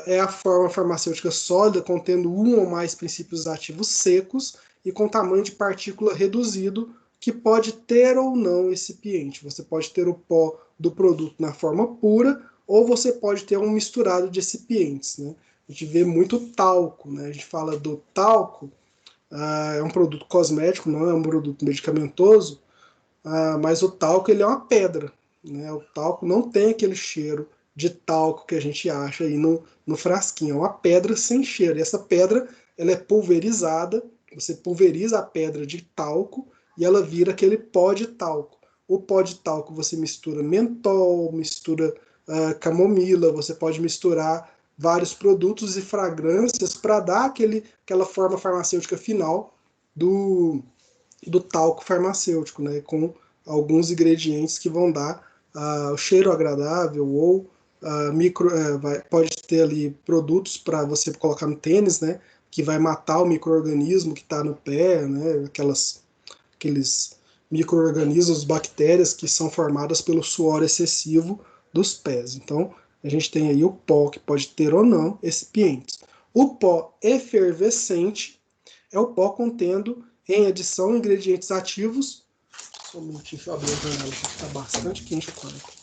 é a forma farmacêutica sólida contendo um ou mais princípios ativos secos e com tamanho de partícula reduzido, que pode ter ou não recipiente. Você pode ter o pó do produto na forma pura, ou você pode ter um misturado de recipientes, né? A gente vê muito talco, né? A gente fala do talco, é um produto cosmético, não é um produto medicamentoso, mas o talco ele é uma pedra, né? O talco não tem aquele cheiro de talco que a gente acha aí no frasquinho, é uma pedra sem cheiro. E essa pedra ela é pulverizada, você pulveriza a pedra de talco e ela vira aquele pó de talco. O pó de talco você mistura mentol, mistura camomila, você pode misturar vários produtos e fragrâncias para dar aquela forma farmacêutica final do talco farmacêutico, né, com alguns ingredientes que vão dar o cheiro agradável ou pode ter ali produtos para você colocar no tênis, né, que vai matar o micro-organismo que está no pé, né, aqueles micro-organismos, bactérias que são formadas pelo suor excessivo dos pés. Então, a gente tem aí o pó, que pode ter ou não recipientes. O pó efervescente é o pó contendo em adição ingredientes ativos Só um minutinho, deixa eu abrir a janela, que está bastante quente o quarto.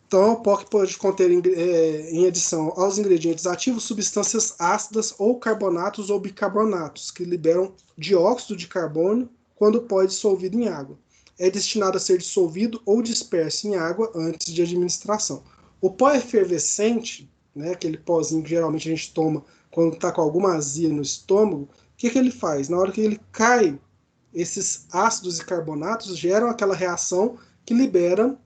Então, o POC pode conter, em adição aos ingredientes ativos, substâncias ácidas ou carbonatos ou bicarbonatos, que liberam dióxido de carbono quando pó é dissolvido em água. É destinado a ser dissolvido ou disperso em água antes de administração. O pó efervescente, né, aquele pozinho que geralmente a gente toma quando está com alguma azia no estômago, o que ele faz? Na hora que ele cai, esses ácidos e carbonatos geram aquela reação que libera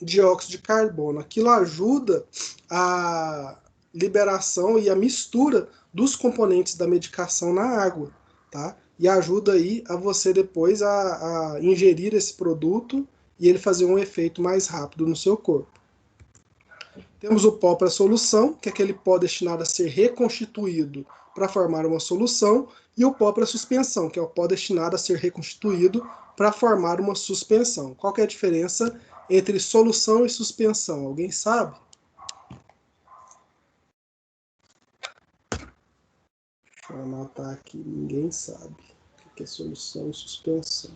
dióxido de carbono. Aquilo ajuda a liberação e a mistura dos componentes da medicação na água, tá? E ajuda aí a você depois a ingerir esse produto e ele fazer um efeito mais rápido no seu corpo. Temos o pó para solução, que é aquele pó destinado a ser reconstituído para formar uma solução, e o pó para suspensão, que é o pó destinado a ser reconstituído para formar uma suspensão. Qual que é a diferença entre solução e suspensão? Alguém sabe? Deixa eu anotar aqui, ninguém sabe o que é solução e suspensão.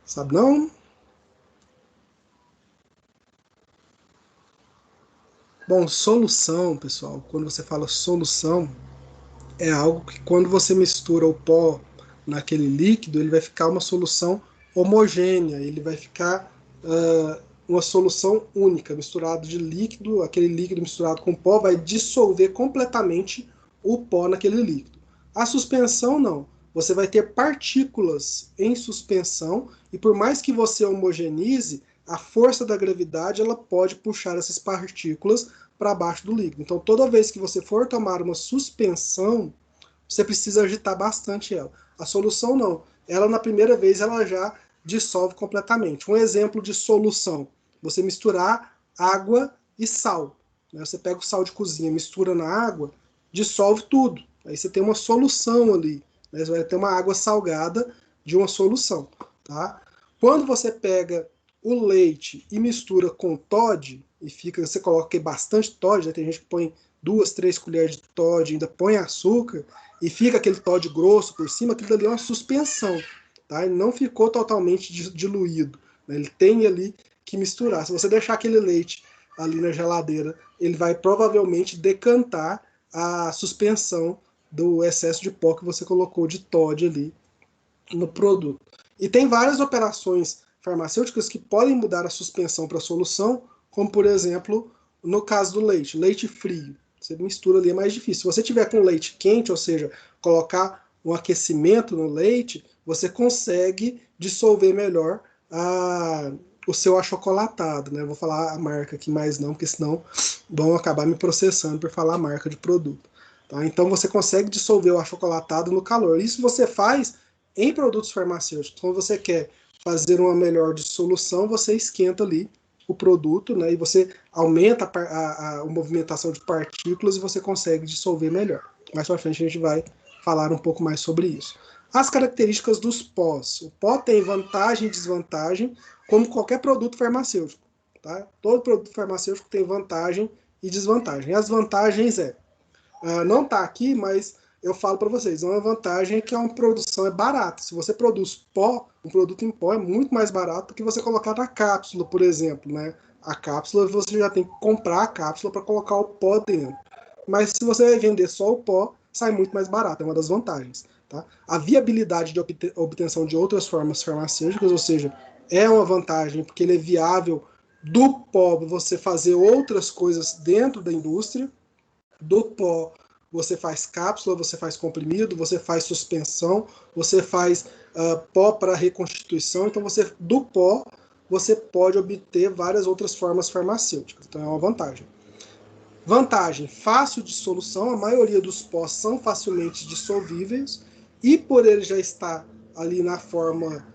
Sabe não? Bom, solução, pessoal, quando você fala solução, é algo que quando você mistura o pó naquele líquido, ele vai ficar uma solução homogênea, ele vai ficar uma solução única, misturado de líquido, aquele líquido misturado com pó vai dissolver completamente o pó naquele líquido. A suspensão não, você vai ter partículas em suspensão e por mais que você homogeneize, a força da gravidade ela pode puxar essas partículas para baixo do líquido. Então toda vez que você for tomar uma suspensão, você precisa agitar bastante ela. A solução não. Ela na primeira vez ela já dissolve completamente. Um exemplo de solução, você misturar água e sal. Você pega o sal de cozinha, mistura na água, dissolve tudo. Aí você tem uma solução ali. Você vai ter uma água salgada de uma solução. Tá? Quando você pega o leite e mistura com Toddy, e fica, você coloca bastante Toddy, né? Tem gente que põe 2, 3 colheres de Toddy, ainda põe açúcar, e fica aquele Toddy grosso por cima, aquilo ali é uma suspensão. Tá? Ele não ficou totalmente diluído. Né? Ele tem ali que misturar. Se você deixar aquele leite ali na geladeira, ele vai provavelmente decantar a suspensão do excesso de pó que você colocou de Toddy ali no produto. E tem várias operações farmacêuticas que podem mudar a suspensão para a solução, como por exemplo, no caso do leite, leite frio. Você mistura ali, é mais difícil. Se você tiver com leite quente, ou seja, colocar um aquecimento no leite, você consegue dissolver melhor o seu achocolatado. Né? Eu vou falar a marca aqui mais não, porque senão vão acabar me processando por falar a marca de produto. Tá? Então você consegue dissolver o achocolatado no calor. Isso você faz em produtos farmacêuticos. Quando você quer fazer uma melhor dissolução, você esquenta ali o produto, né, e você aumenta a movimentação de partículas e você consegue dissolver melhor. Mais para frente a gente vai falar um pouco mais sobre isso. As características dos pós. O pó tem vantagem e desvantagem, como qualquer produto farmacêutico. Tá? Todo produto farmacêutico tem vantagem e desvantagem. As vantagens não está aqui, mas eu falo para vocês, uma vantagem é que a produção é barata. Se você produz pó, um produto em pó é muito mais barato do que você colocar na cápsula, por exemplo. Né? A cápsula, você já tem que comprar a cápsula para colocar o pó dentro. Mas se você vender só o pó, sai muito mais barato, é uma das vantagens. Tá? A viabilidade de obtenção de outras formas farmacêuticas, ou seja, é uma vantagem porque ele é viável do pó você fazer outras coisas dentro da indústria. Do pó você faz cápsula, você faz comprimido, você faz suspensão, você faz pó para reconstituição. Então do pó você pode obter várias outras formas farmacêuticas. Então é uma vantagem. Vantagem, fácil de dissolução, a maioria dos pós são facilmente dissolvíveis e por ele já estar ali na forma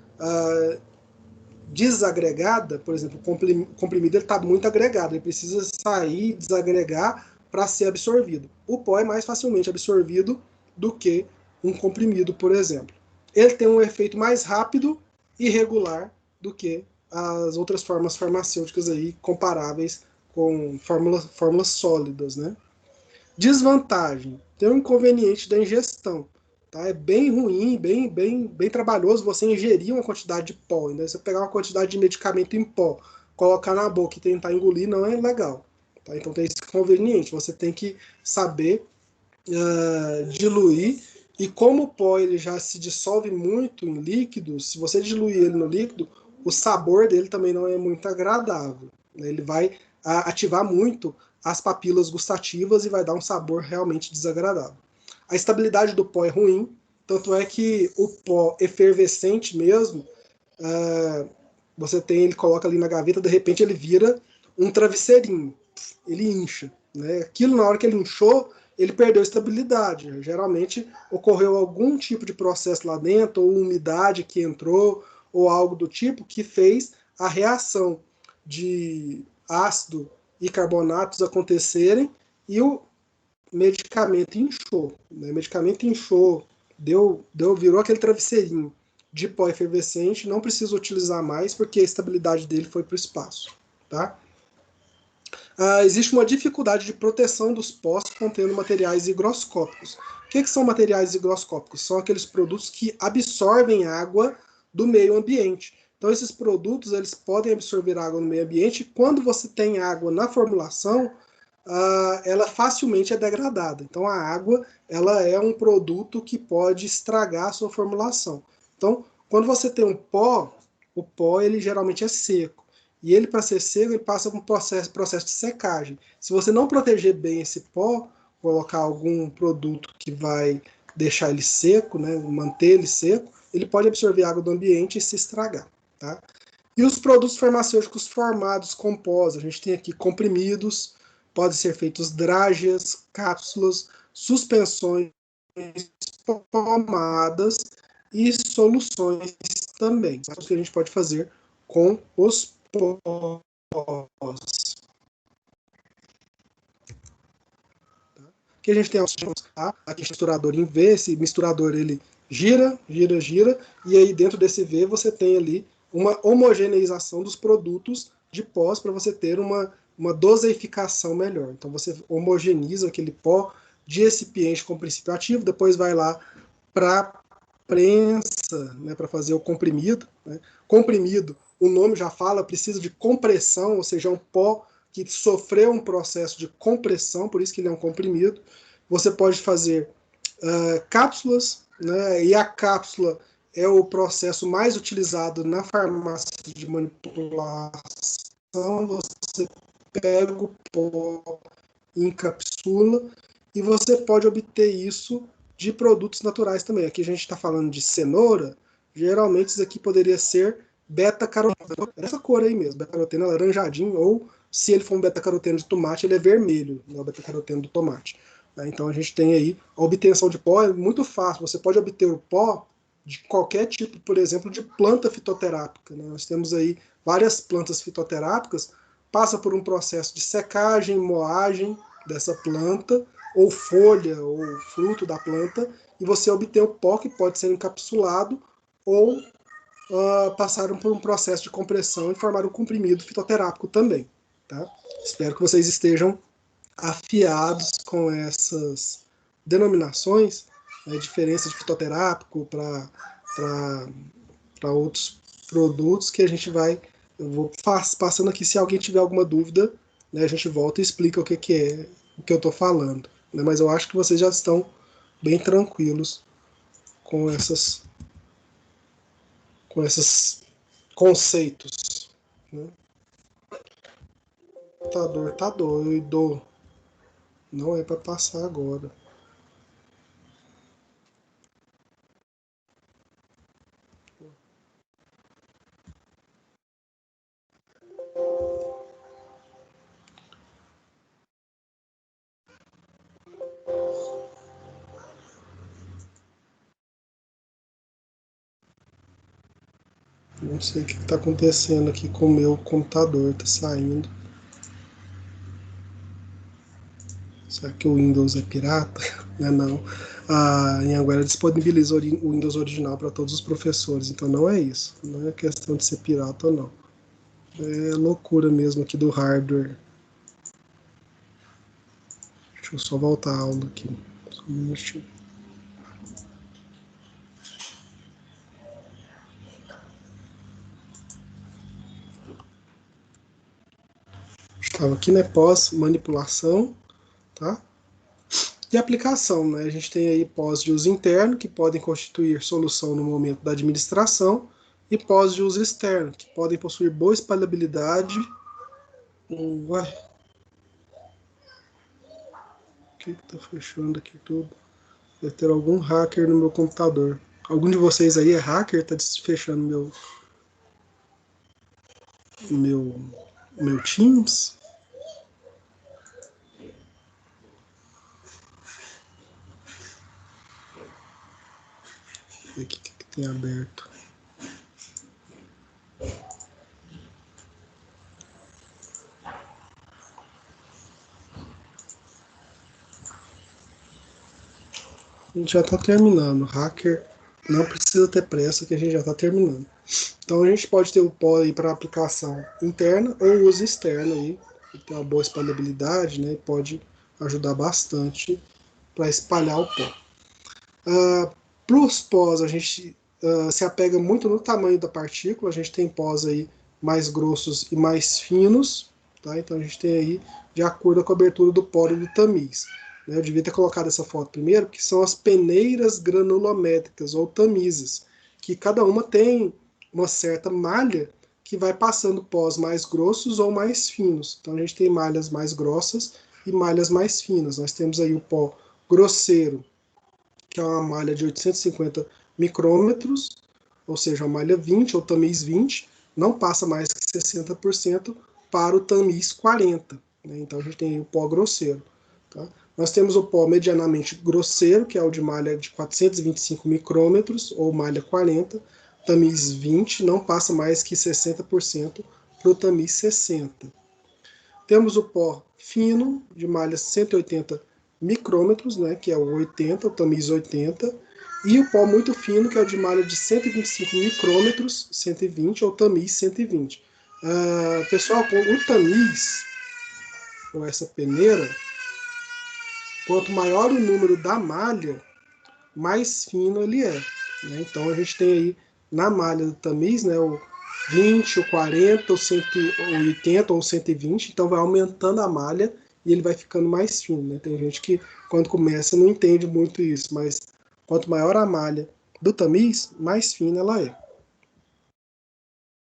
desagregada, por exemplo, o comprimido está muito agregado, ele precisa sair, desagregar para ser absorvido. O pó é mais facilmente absorvido do que um comprimido, por exemplo. Ele tem um efeito mais rápido e regular do que as outras formas farmacêuticas aí comparáveis com fórmulas sólidas, né? Desvantagem, tem o inconveniente da ingestão. tá? É bem ruim, bem trabalhoso você ingerir uma quantidade de pó. Né? Você pegar uma quantidade de medicamento em pó, colocar na boca e tentar engolir não é legal. Tá? Então tem esse inconveniente. Você tem que saber diluir. E como o pó ele já se dissolve muito em líquido, se você diluir ele no líquido, o sabor dele também não é muito agradável. Né? Ele vai ativar muito as papilas gustativas e vai dar um sabor realmente desagradável. A estabilidade do pó é ruim, tanto é que o pó efervescente mesmo, você tem, ele coloca ali na gaveta, de repente ele vira um travesseirinho, ele incha. Né? Aquilo, na hora que ele inchou, ele perdeu estabilidade. Geralmente ocorreu algum tipo de processo lá dentro, ou umidade que entrou, ou algo do tipo, que fez a reação de ácido e carbonatos acontecerem e o medicamento inchou. Né? O medicamento inchou, virou aquele travesseirinho de pó efervescente, não precisa utilizar mais porque a estabilidade dele foi para o espaço. Tá? Existe uma dificuldade de proteção dos pós contendo materiais higroscópicos. O que são materiais higroscópicos? São aqueles produtos que absorvem água do meio ambiente. Então, esses produtos eles podem absorver água no meio ambiente. Quando você tem água na formulação, ela facilmente é degradada. Então, a água ela é um produto que pode estragar a sua formulação. Então, quando você tem um pó, o pó ele geralmente é seco. E ele, para ser seco, ele passa por um processo de secagem. Se você não proteger bem esse pó, colocar algum produto que vai deixar ele seco, né, manter ele seco, ele pode absorver água do ambiente e se estragar. Tá? E os produtos farmacêuticos formados com pós, a gente tem aqui comprimidos, podem ser feitos drágeas, cápsulas, suspensões, pomadas e soluções também. É o que a gente pode fazer com os pós. Aqui a gente tem aqui misturador em V, esse misturador ele gira, e aí dentro desse V você tem ali uma homogeneização dos produtos de pós para você ter uma dosificação melhor. Então você homogeneiza aquele pó de recipiente com princípio ativo, depois vai lá para prensa, né, para fazer o comprimido. Né? Comprimido, o nome já fala, precisa de compressão, ou seja, é um pó que sofreu um processo de compressão, por isso que ele é um comprimido. Você pode fazer cápsulas, né, e a cápsula é o processo mais utilizado na farmácia de manipulação. Você pega o pó, encapsula, e você pode obter isso de produtos naturais também. Aqui a gente está falando de cenoura, geralmente isso aqui poderia ser beta-caroteno, essa cor aí mesmo, beta-caroteno laranjadinho, ou se ele for um beta-caroteno de tomate, ele é vermelho, né, o beta-caroteno do tomate. Então a gente tem aí a obtenção de pó, é muito fácil, você pode obter o pó de qualquer tipo, por exemplo, de planta fitoterápica. Né? Nós temos aí várias plantas fitoterápicas, passa por um processo de secagem, moagem dessa planta, ou folha, ou fruto da planta, e você obtém o pó que pode ser encapsulado ou passaram por um processo de compressão e formaram um comprimido fitoterápico também. Tá? Espero que vocês estejam afiados com essas denominações, né, diferença de fitoterápico para outros produtos que a gente vai. Eu vou passando aqui, se alguém tiver alguma dúvida, né, a gente volta e explica o que é o que eu estou falando. Né, mas eu acho que vocês já estão bem tranquilos com esses conceitos. Né? Tá doido. Não é para passar agora. Não sei o que está acontecendo aqui com o meu computador. Tá saindo. Será que o Windows é pirata? Não é não. A Anhanguera disponibiliza o Windows original para todos os professores, então não é isso. Não é questão de ser pirata ou não. É loucura mesmo aqui do hardware. Deixa eu só voltar a aula aqui. Só um minutinho. Estava aqui, né? Pós-manipulação, tá? E aplicação, né? A gente tem aí pós de uso interno, que podem constituir solução no momento da administração, e pós de uso externo, que podem possuir boa espalhabilidade. Ué, o que está fechando aqui tudo? Deve ter algum hacker no meu computador. Algum de vocês aí é hacker? Está fechando meu Teams? Deixa eu ver aqui o que tem aberto. A gente já está terminando. Hacker não precisa ter pressa, que a gente já está terminando. Então a gente pode ter o pó aí para aplicação interna ou uso externo aí, que tem uma boa espalhabilidade, né? E pode ajudar bastante para espalhar o pó. Para os pós, a gente se apega muito no tamanho da partícula. A gente tem pós aí mais grossos e mais finos, tá? Então a gente tem aí de acordo com a abertura do poro do tamiz. Eu devia ter colocado essa foto primeiro, que são as peneiras granulométricas ou tamizes, que cada uma tem uma certa malha que vai passando pós mais grossos ou mais finos. Então a gente tem malhas mais grossas e malhas mais finas. Nós temos aí o pó grosseiro, que é uma malha de 850 micrômetros, ou seja, uma malha 20 ou tamiz 20, não passa mais que 60% para o tamiz 40. Né? Então a gente tem o pó grosseiro. Tá? Nós temos o pó medianamente grosseiro, que é o de malha de 425 micrômetros, ou malha 40, tamiz 20, não passa mais que 60% para o tamiz 60. Temos o pó fino, de malha 180 micrômetros, né, que é o 80, o tamiz 80, e o pó muito fino, que é o de malha de 125 micrômetros, 120, ou tamiz 120. Pessoal, o tamiz, ou essa peneira, quanto maior o número da malha, mais fino ele é. Né? Então a gente tem aí na malha do tamiz, né, o 20, o 40, o 180 ou 120, então vai aumentando a malha e ele vai ficando mais fino. Né? Tem gente que quando começa não entende muito isso, mas quanto maior a malha do tamiz, mais fina ela é.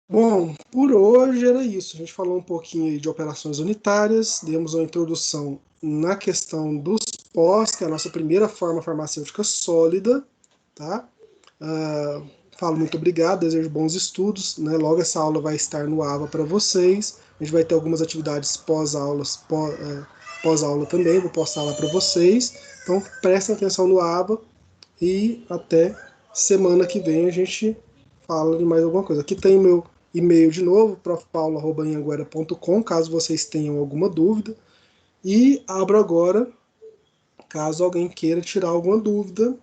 Bom, por hoje era isso. A gente falou um pouquinho aí de operações unitárias, demos uma introdução na questão dos pós, que é a nossa primeira forma farmacêutica sólida, tá? Falo muito obrigado, desejo bons estudos, né? Logo essa aula vai estar no AVA para vocês. A gente vai ter algumas atividades pós-aula também, vou postar lá para vocês. Então prestem atenção no AVA e até semana que vem a gente fala de mais alguma coisa. Aqui tem meu e-mail de novo, profpaulo@anhanguera.com, caso vocês tenham alguma dúvida. E abro agora, caso alguém queira tirar alguma dúvida,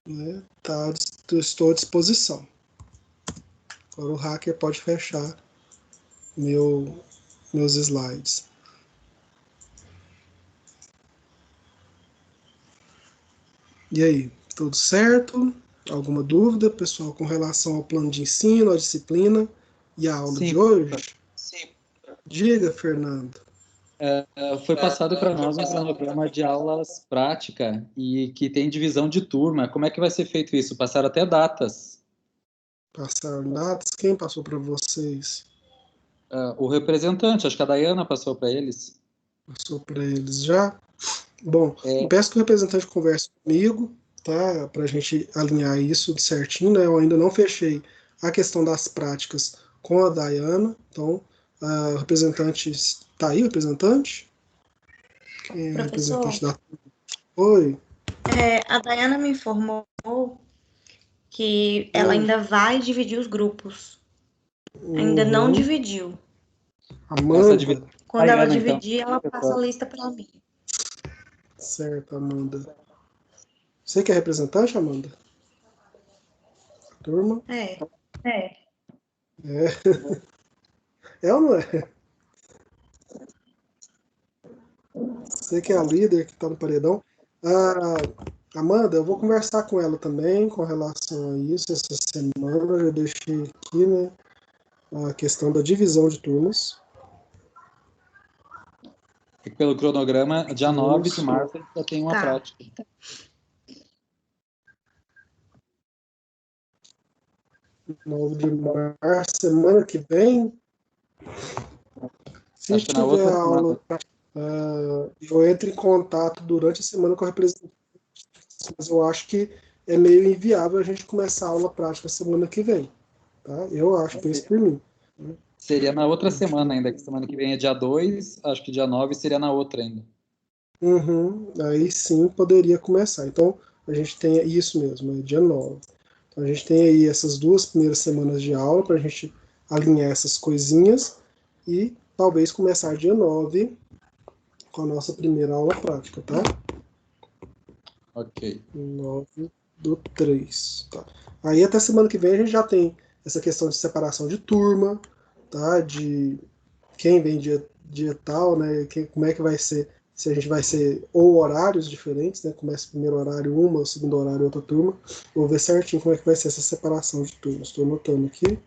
né, tá, estou à disposição. Agora o hacker pode fechar meus slides. E aí, tudo certo? Alguma dúvida, pessoal, com relação ao plano de ensino, à disciplina e à aula de hoje? Sim. Diga, Fernando. Foi passado para nós um cronograma de aulas prática e que tem divisão de turma. Como é que vai ser feito isso? Passaram até datas. Passaram datas? Quem passou para vocês? O representante, acho que a Dayana passou para eles. Passou para eles já? Bom, peço que o representante converse comigo, tá? Para a gente alinhar isso certinho, né? Eu ainda não fechei a questão das práticas com a Dayana, então o representante está aí, o representante? Quem é o representante da... Oi. A Dayana me informou que ela ainda vai dividir os grupos. Ainda não dividiu. Amanda. Quando ela dividir, então, ela passa a lista para mim. Certo, Amanda. Você que é representante, Amanda? Turma? É. É ou não é? Você que é a líder que está no paredão. Amanda, eu vou conversar com ela também com relação a isso essa semana. Eu já deixei aqui, né, a questão da divisão de turmas. Pelo cronograma, dia 9 de Isso. março, a gente já tem uma Tá. prática. 9 de março, semana que vem. Se Acho que na tiver outra aula, eu entro em contato durante a semana com a representante, mas eu acho que é meio inviável a gente começar a aula prática semana que vem. Tá? Eu acho, penso por mim. Seria na outra semana ainda, que semana que vem é dia 2, acho que dia 9 seria na outra ainda. Uhum, aí sim poderia começar. Então, a gente tem isso mesmo, é dia 9. Então, a gente tem aí essas 2 primeiras semanas de aula para a gente alinhar essas coisinhas e talvez começar dia 9 com a nossa primeira aula prática, tá? Ok. 9/3, tá? Aí até semana que vem a gente já tem essa questão de separação de turma, tá? De quem vem dia tal, né? Como é que vai ser, se a gente vai ser ou horários diferentes, né? Começa o primeiro horário uma, o segundo horário outra turma. Vou ver certinho como é que vai ser essa separação de turmas. Estou anotando aqui.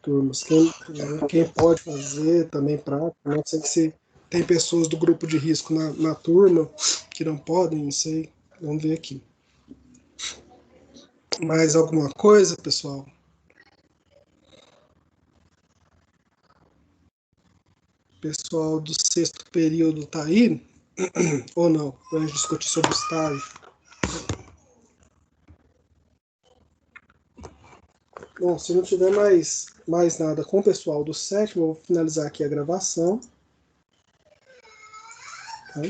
Turmas. Quem pode fazer também prática. Não sei se tem pessoas do grupo de risco na turma que não podem, não sei. Vamos ver aqui. Mais alguma coisa, pessoal? Pessoal do 6º período tá aí? Ou não? Para a gente discutir sobre o estágio. Bom, se não tiver mais nada com o pessoal do 7º, eu vou finalizar aqui a gravação. Tá?